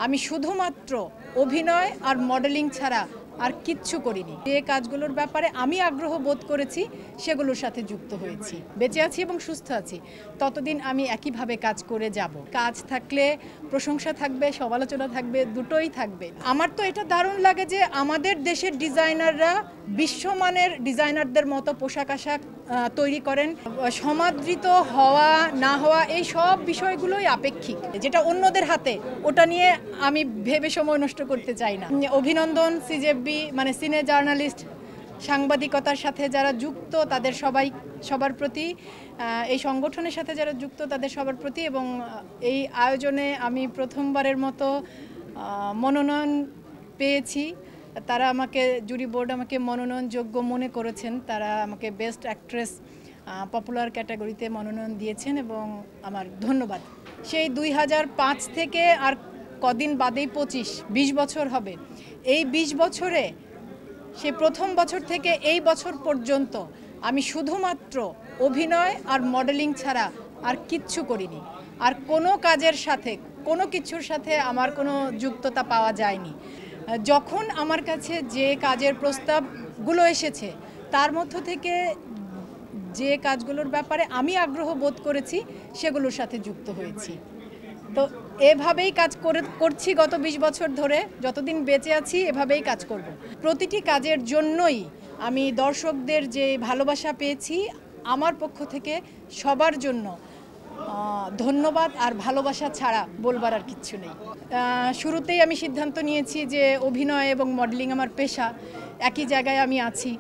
আমি শুধুমাত্র অভিনয় আর মডেলিং ছাড়া আর কিচ্ছু করিনি। যে কাজগুলোর ব্যাপারে আমি আগ্রহ বোধ করেছি সেগুলোর সাথে যুক্ত হয়েছি। বেঁচে আছি এবং সুস্থ আছি, ততদিন আমি একইভাবে কাজ করে যাব। কাজ থাকলে প্রশংসা থাকবে, সমালোচনা থাকবে, দুটোই থাকবে। আমার তো এটা দারুণ লাগে যে আমাদের দেশের ডিজাইনাররা বিশ্বমানের ডিজাইনারদের মতো পোশাক আশাক তৈরি করেন। সমাদৃত হওয়া না হওয়া এই সব বিষয়গুলোই আপেক্ষিক। যেটা অন্যদের হাতে, ওটা নিয়ে আমি ভেবে সময় নষ্ট করতে চাই না। অভিনন্দন সিজেবি, মানে সিনে জার্নালিস্ট, সাংবাদিকতার সাথে যারা যুক্ত তাদের সবার প্রতি, এই সংগঠনের সাথে যারা যুক্ত তাদের সবার প্রতি, এবং এই আয়োজনে আমি প্রথমবারের মতো মনোনয়ন পেয়েছি। তারা আমাকে, জুরি বোর্ড আমাকে মনোনয়নযোগ্য মনে করেছেন। তারা আমাকে বেস্ট অ্যাক্ট্রেস পপুলার ক্যাটাগরিতে মনোনয়ন দিয়েছেন এবং আমার ধন্যবাদ। সেই 2005 থেকে আর কদিন বাদেই 20 বছর হবে। এই 20 বছরে, সে প্রথম বছর থেকে এই বছর পর্যন্ত আমি শুধুমাত্র অভিনয় আর মডেলিং ছাড়া আর কিচ্ছু করিনি। আর কোনো কাজের সাথে, কোনো কিছুর সাথে আমার কোনো যুক্ততা পাওয়া যায়নি। যখন আমার কাছে যে কাজের প্রস্তাবগুলো এসেছে তার মধ্য থেকে যে কাজগুলোর ব্যাপারে আমি আগ্রহ বোধ করেছি সেগুলোর সাথে যুক্ত হয়েছি। তো এভাবেই কাজ করছি গত 20 বছর ধরে। যতদিন বেঁচে আছি এভাবেই কাজ করব। প্রতিটি কাজের জন্যই আমি দর্শকদের যে ভালোবাসা পেয়েছি, আমার পক্ষ থেকে সবার জন্য ধন্যবাদ। আর ভালোবাসা ছাড়া বলবার আর কিচ্ছু নেই। শুরুতেই আমি সিদ্ধান্ত নিয়েছি যে অভিনয় এবং মডেলিং আমার পেশা, একই জায়গায় আমি আছি।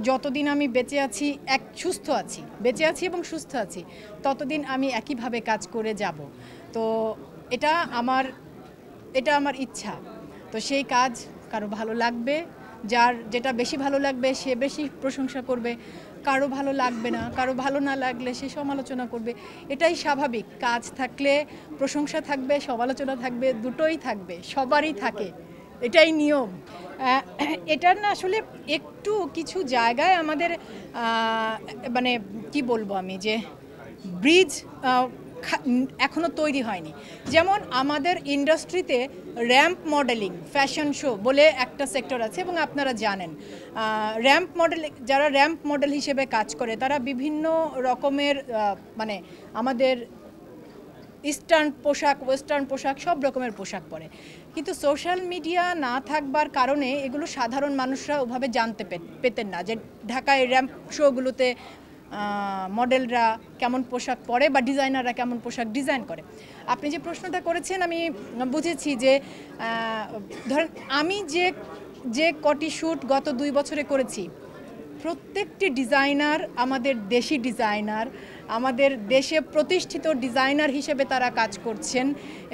যতদিন আমি বেঁচে আছি, বেঁচে আছি এবং সুস্থ আছি, ততদিন আমি একইভাবে কাজ করে যাব। তো এটা আমার ইচ্ছা। তো সেই কাজ কারো ভালো লাগবে, যার যেটা বেশি ভালো লাগবে সে বেশি প্রশংসা করবে, কারো ভালো লাগবে না, কারো ভালো না লাগলে সে সমালোচনা করবে। এটাই স্বাভাবিক। কাজ থাকলে প্রশংসা থাকবে, সমালোচনা থাকবে, দুটোই থাকবে, সবারই থাকে, এটাই নিয়ম। এটার না আসলে একটু কিছু জায়গায় আমাদের মানে কি বলবো আমি, যে ব্রিজ এখনো তৈরি হয়নি। যেমন আমাদের ইন্ডাস্ট্রিতে র্যাম্প মডেলিং, ফ্যাশন শো বলে একটা সেক্টর আছে এবং আপনারা জানেন যারা র্যাম্প মডেল হিসেবে কাজ করে তারা বিভিন্ন রকমের মানে আমাদের ইস্টার্ন পোশাক, ওয়েস্টার্ন পোশাক, সব রকমের পোশাক পরে। কিন্তু সোশ্যাল মিডিয়া না থাকবার কারণে এগুলো সাধারণ মানুষরা ওভাবে জানতে পেতেন না যে ঢাকায় র্যাম্প শোগুলোতে মডেলরা কেমন পোশাক পরে বা ডিজাইনাররা কেমন পোশাক ডিজাইন করে। আপনি যে প্রশ্নটা করেছেন আমি বুঝেছি যে ধরেন আমি যে কটি শ্যুট গত 2 বছরে করেছি, প্রত্যেকটি ডিজাইনার আমাদের দেশি ডিজাইনার, আমাদের দেশে প্রতিষ্ঠিত ডিজাইনার হিসেবে তারা কাজ করছেন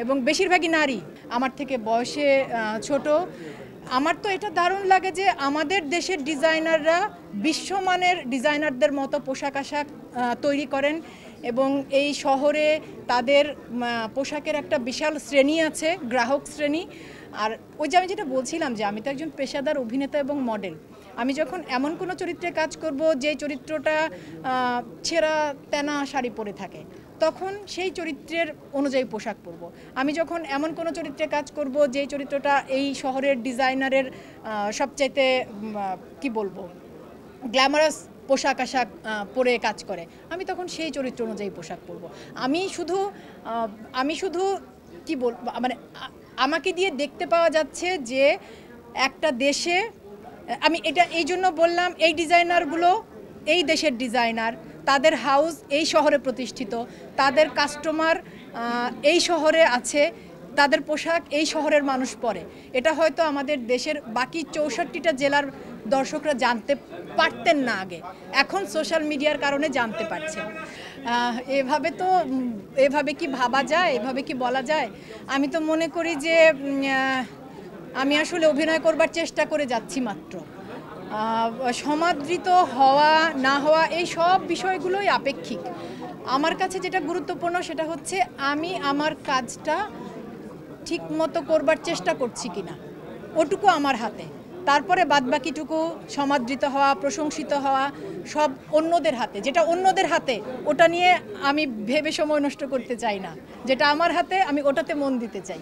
এবং বেশিরভাগই নারী, আমার থেকে বয়সে ছোট। আমার তো এটা দারুণ লাগে যে আমাদের দেশের ডিজাইনাররা বিশ্বমানের ডিজাইনারদের মতো পোশাক আশাক তৈরি করেন এবং এই শহরে তাদের পোশাকের একটা বিশাল শ্রেণী আছে, গ্রাহক শ্রেণী। আর ওই যে আমি যেটা বলছিলাম যে আমি তো একজন পেশাদার অভিনেতা এবং মডেল। আমি যখন এমন কোনো চরিত্রে কাজ করব যে চরিত্রটা ছেঁড়া তেনা শাড়ি পরে থাকে, তখন সেই চরিত্রের অনুযায়ী পোশাক পরব। আমি যখন এমন কোনো চরিত্রে কাজ করব যে চরিত্রটা এই শহরের ডিজাইনারের সবচাইতে কি বলবো গ্ল্যামারাস পোশাক আশাক পরে কাজ করে, আমি তখন সেই চরিত্র অনুযায়ী পোশাক পরব। আমি শুধু কি বলবো, মানে আমাকে দিয়ে দেখতে পাওয়া যাচ্ছে যে একটা দেশে, আমি এটা এই জন্য বললাম, এই ডিজাইনারগুলো এই দেশের ডিজাইনার, তাদের হাউস এই শহরে প্রতিষ্ঠিত, তাদের কাস্টমার এই শহরে আছে, তাদের পোশাক এই শহরের মানুষ পরে। এটা হয়তো আমাদের দেশের বাকি 64টা জেলার দর্শকরা জানতে পারতেন না আগে, এখন সোশ্যাল মিডিয়ার কারণে জানতে পারছেন। এভাবে কি ভাবা যায়, এভাবে কি বলা যায়? আমি তো মনে করি যে আমি আসলে অভিনয় করবার চেষ্টা করে যাচ্ছি মাত্র। সমাদৃত হওয়া না হওয়া এই সব বিষয়গুলোই আপেক্ষিক। আমার কাছে যেটা গুরুত্বপূর্ণ সেটা হচ্ছে আমি আমার কাজটা ঠিক মতো করবার চেষ্টা করছি কিনা, ওটুকু আমার হাতে। তারপরে বাদবাকিটুকু সমাদৃত হওয়া, প্রশংসিত হওয়া সব অন্যদের হাতে। যেটা অন্যদের হাতে, ওটা নিয়ে আমি ভেবে সময় নষ্ট করতে চাই না। যেটা আমার হাতে, আমি ওটাতে মন দিতে চাই।